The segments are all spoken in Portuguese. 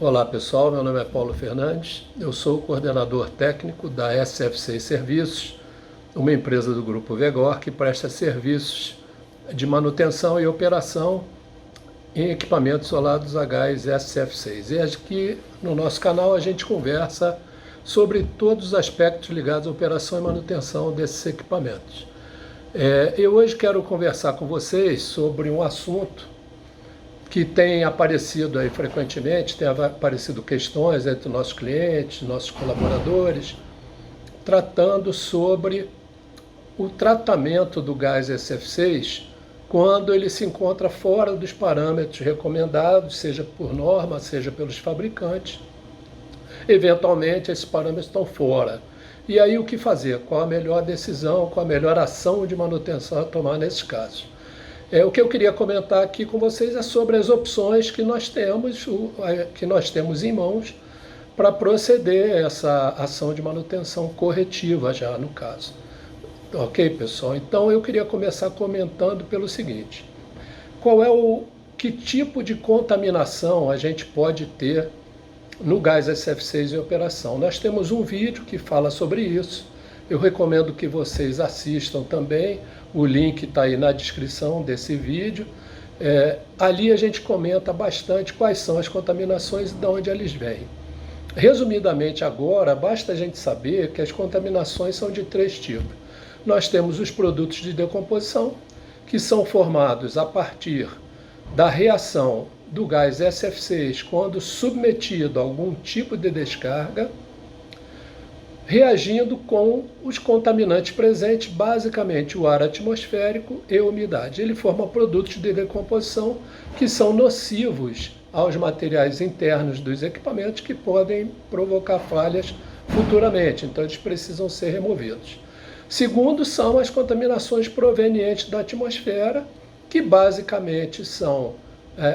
Olá pessoal, meu nome é Paulo Fernandes, eu sou o coordenador técnico da SF6 Serviços, uma empresa do Grupo Vegor que presta serviços de manutenção e operação em equipamentos isolados a gás SF6. E aqui no nosso canal a gente conversa sobre todos os aspectos ligados à operação e manutenção desses equipamentos. Eu hoje quero conversar com vocês sobre um assunto que tem aparecido aí frequentemente, tem aparecido questões entre nossos clientes, nossos colaboradores, tratando sobre o tratamento do gás SF6 quando ele se encontra fora dos parâmetros recomendados, seja por norma, seja pelos fabricantes. Eventualmente, esses parâmetros estão fora. E aí o que fazer? Qual a melhor decisão, qual a melhor ação de manutenção a tomar nesses casos? O que eu queria comentar aqui com vocês é sobre as opções que nós temos em mãos para proceder essa ação de manutenção corretiva já no caso. Ok, pessoal? Então eu queria começar comentando pelo seguinte: que tipo de contaminação a gente pode ter no gás SF6 em operação? Nós temos um vídeo que fala sobre isso. Eu recomendo que vocês assistam também, o link está aí na descrição desse vídeo. Ali a gente comenta bastante quais são as contaminações e de onde eles vêm. Resumidamente agora, basta a gente saber que as contaminações são de três tipos. Nós temos os produtos de decomposição, que são formados a partir da reação do gás SF6 quando submetido a algum tipo de descarga, reagindo com os contaminantes presentes, basicamente o ar atmosférico e a umidade. Ele forma produtos de decomposição que são nocivos aos materiais internos dos equipamentos, que podem provocar falhas futuramente, então eles precisam ser removidos. Segundo, são as contaminações provenientes da atmosfera, que basicamente são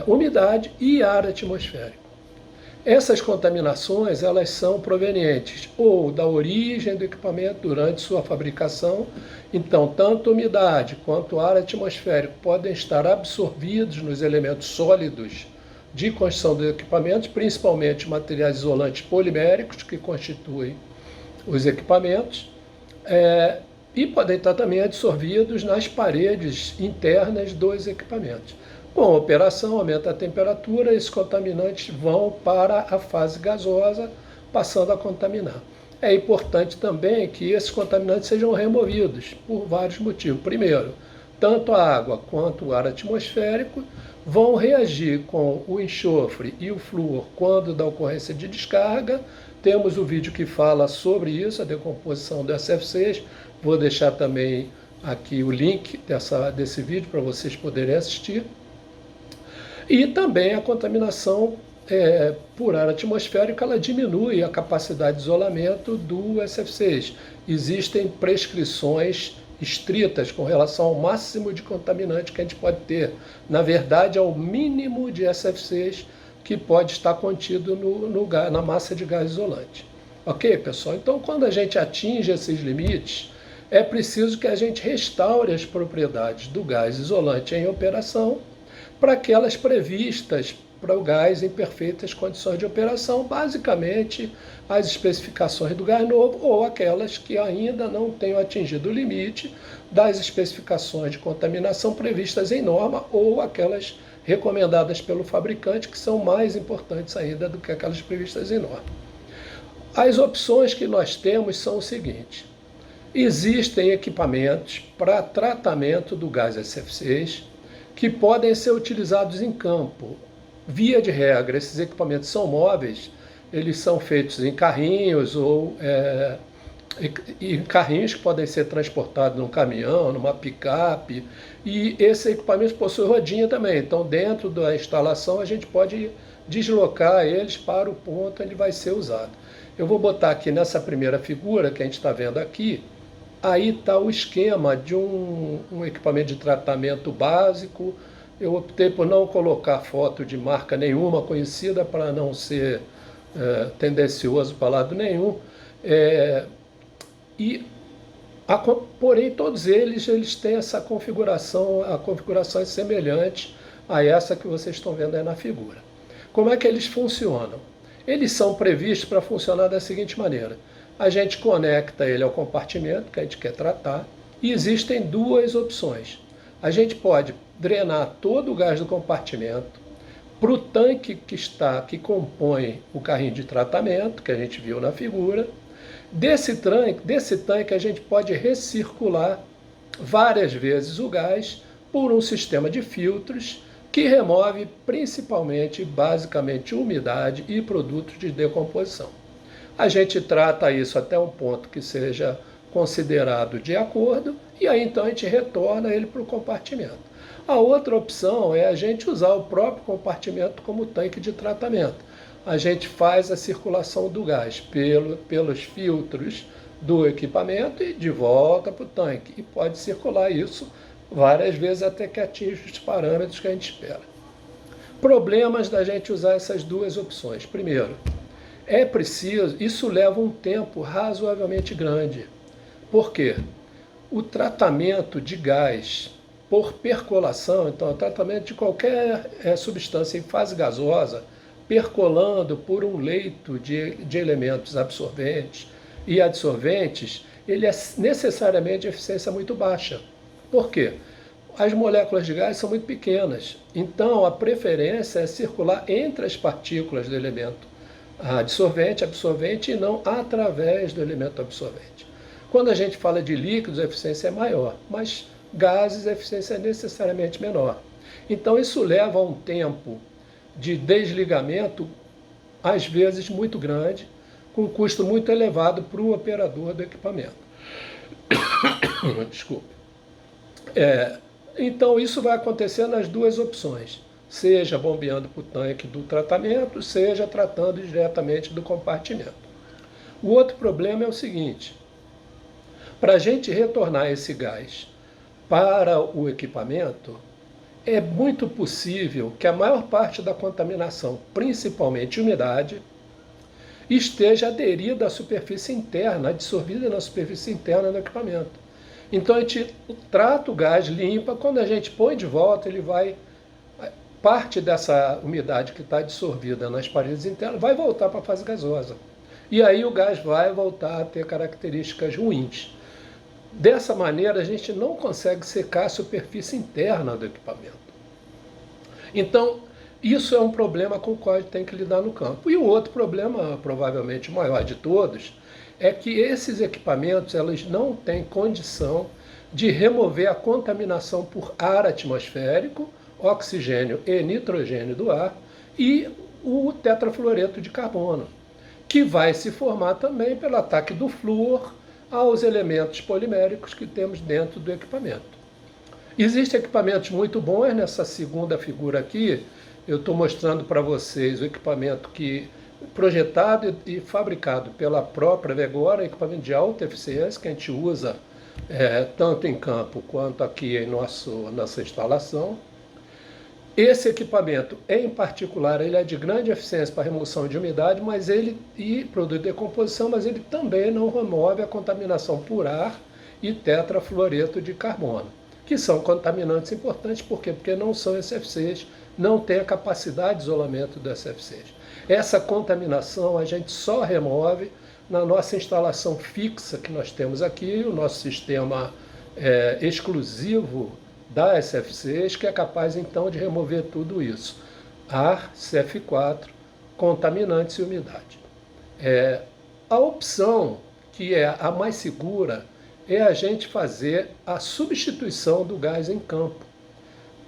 umidade e ar atmosférico. Essas contaminações, elas são provenientes ou da origem do equipamento durante sua fabricação, então tanto umidade quanto ar atmosférico podem estar absorvidos nos elementos sólidos de construção dos equipamentos, principalmente materiais isolantes poliméricos que constituem os equipamentos, e podem estar também absorvidos nas paredes internas dos equipamentos. Com a operação, aumenta a temperatura, esses contaminantes vão para a fase gasosa, passando a contaminar. É importante também que esses contaminantes sejam removidos por vários motivos. Primeiro, tanto a água quanto o ar atmosférico vão reagir com o enxofre e o flúor quando da ocorrência de descarga. Temos o vídeo que fala sobre isso, a decomposição do SF6. Vou deixar também aqui o link desse vídeo para vocês poderem assistir. E também a contaminação por ar atmosférico, ela diminui a capacidade de isolamento do SF6. Existem prescrições estritas com relação ao máximo de contaminante que a gente pode ter. Na verdade, ao mínimo de SF6 que pode estar contido na massa de gás isolante. Ok, pessoal? Então, quando a gente atinge esses limites, é preciso que a gente restaure as propriedades do gás isolante em operação para aquelas previstas para o gás em perfeitas condições de operação, basicamente as especificações do gás novo ou aquelas que ainda não tenham atingido o limite das especificações de contaminação previstas em norma ou aquelas recomendadas pelo fabricante, que são mais importantes ainda do que aquelas previstas em norma. As opções que nós temos são o seguinte: existem equipamentos para tratamento do gás SF6 que podem ser utilizados em campo. Via de regra, esses equipamentos são móveis, eles são feitos em carrinhos ou em carrinhos que podem ser transportados num caminhão, numa picape, e esse equipamento possui rodinha também, então dentro da instalação a gente pode deslocar eles para o ponto onde vai ser usado. Eu vou botar aqui nessa primeira figura que a gente está vendo aqui. Aí está o esquema de um equipamento de tratamento básico. Eu optei por não colocar foto de marca nenhuma conhecida para não ser tendencioso para lado nenhum. Porém, todos eles têm essa configuração, a configuração é semelhante a essa que vocês estão vendo aí na figura. Como é que eles funcionam? Eles são previstos para funcionar da seguinte maneira: a gente conecta ele ao compartimento que a gente quer tratar e existem duas opções. A gente pode drenar todo o gás do compartimento para o tanque que compõe o carrinho de tratamento, que a gente viu na figura. Desse tanque a gente pode recircular várias vezes o gás por um sistema de filtros que remove principalmente, basicamente, umidade e produtos de decomposição. A gente trata isso até um ponto que seja considerado de acordo e aí então a gente retorna ele para o compartimento. A outra opção é a gente usar o próprio compartimento como tanque de tratamento. A gente faz a circulação do gás pelos filtros do equipamento e de volta para o tanque. E pode circular isso várias vezes até que atinja os parâmetros que a gente espera. Problemas da gente usar essas duas opções. Primeiro, isso leva um tempo razoavelmente grande. Por quê? O tratamento de gás por percolação, então o tratamento de qualquer substância em fase gasosa, percolando por um leito de elementos absorventes e adsorventes, ele é necessariamente de eficiência muito baixa. Por quê? As moléculas de gás são muito pequenas, então a preferência é circular entre as partículas do elemento absorvente e não através do elemento absorvente. Quando a gente fala de líquidos, a eficiência é maior, mas gases, a eficiência é necessariamente menor. Então isso leva a um tempo de desligamento, às vezes muito grande, com um custo muito elevado para o operador do equipamento. Desculpe. Então isso vai acontecer nas duas opções, seja bombeando para o tanque do tratamento, seja tratando diretamente do compartimento. O outro problema é o seguinte: para a gente retornar esse gás para o equipamento, é muito possível que a maior parte da contaminação, principalmente umidade, esteja aderida à superfície interna, absorvida na superfície interna do equipamento. Então a gente trata o gás, limpa, quando a gente põe de volta, parte dessa umidade que está absorvida nas paredes internas vai voltar para a fase gasosa. E aí o gás vai voltar a ter características ruins. Dessa maneira, a gente não consegue secar a superfície interna do equipamento. Então, isso é um problema com o qual a gente tem que lidar no campo. E o outro problema, provavelmente o maior de todos, é que esses equipamentos eles não têm condição de remover a contaminação por ar atmosférico, oxigênio e nitrogênio do ar e o tetrafluoreto de carbono, que vai se formar também pelo ataque do flúor aos elementos poliméricos que temos dentro do equipamento. Existem equipamentos muito bons. Nessa segunda figura aqui, eu estou mostrando para vocês o equipamento projetado e fabricado pela própria Vegora, equipamento de alta eficiência que a gente usa tanto em campo quanto aqui em nossa instalação. Esse equipamento, em particular, ele é de grande eficiência para remoção de umidade, e produto de decomposição, mas ele também não remove a contaminação por ar e tetrafluoreto de carbono, que são contaminantes importantes. Por quê? Porque não são SFCs, não tem a capacidade de isolamento do SFCs. Essa contaminação a gente só remove na nossa instalação fixa que nós temos aqui, o nosso sistema exclusivo da SFCs, que é capaz então de remover tudo isso: ar, CF4, contaminantes e umidade. A opção que é a mais segura é a gente fazer a substituição do gás em campo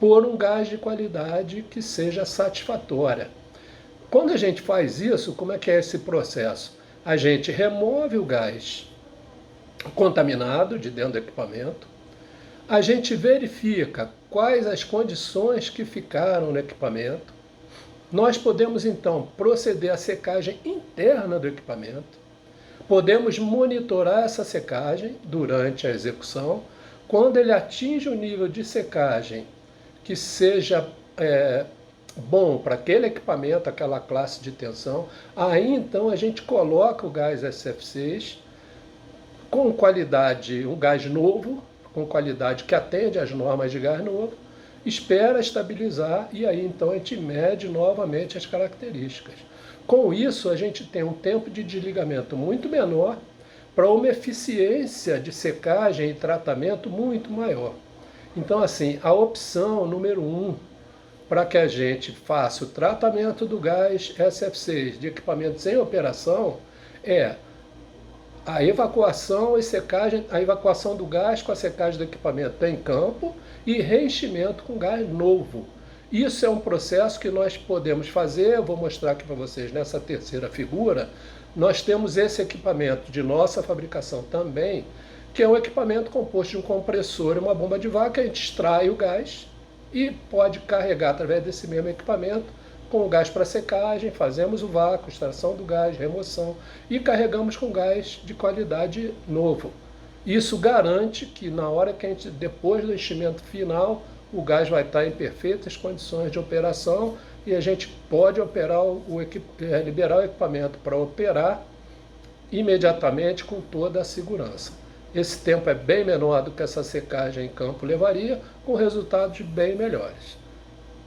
por um gás de qualidade que seja satisfatória. Quando a gente faz isso, como é que é esse processo? A gente remove o gás contaminado de dentro do equipamento, a gente verifica quais as condições que ficaram no equipamento. Nós podemos então proceder à secagem interna do equipamento, podemos monitorar essa secagem durante a execução. Quando ele atinge o nível de secagem que seja bom para aquele equipamento, aquela classe de tensão, aí então a gente coloca o gás SFCs com qualidade, um gás novo, com qualidade que atende às normas de gás novo, espera estabilizar e aí então a gente mede novamente as características. Com isso, a gente tem um tempo de desligamento muito menor para uma eficiência de secagem e tratamento muito maior. Então, assim, a opção número 1 para que a gente faça o tratamento do gás SF6 de equipamentos em operação é a evacuação e secagem, a evacuação do gás com a secagem do equipamento em campo e reenchimento com gás novo. Isso é um processo que nós podemos fazer, eu vou mostrar aqui para vocês nessa terceira figura. Nós temos esse equipamento de nossa fabricação também, que é um equipamento composto de um compressor e uma bomba de vácuo, a gente extrai o gás e pode carregar através desse mesmo equipamento com o gás para secagem, fazemos o vácuo, extração do gás, remoção e carregamos com gás de qualidade novo. Isso garante que na hora que a gente, depois do enchimento final, o gás vai estar em perfeitas condições de operação e a gente pode operar liberar o equipamento para operar imediatamente com toda a segurança. Esse tempo é bem menor do que essa secagem em campo levaria, com resultados bem melhores.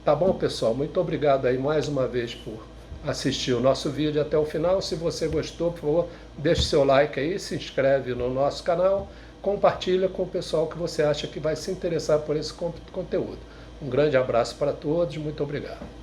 Tá bom, pessoal? Muito obrigado aí mais uma vez por assistir o nosso vídeo até o final. Se você gostou, por favor, deixe seu like aí, se inscreve no nosso canal, compartilha com o pessoal que você acha que vai se interessar por esse conteúdo. Um grande abraço para todos, muito obrigado.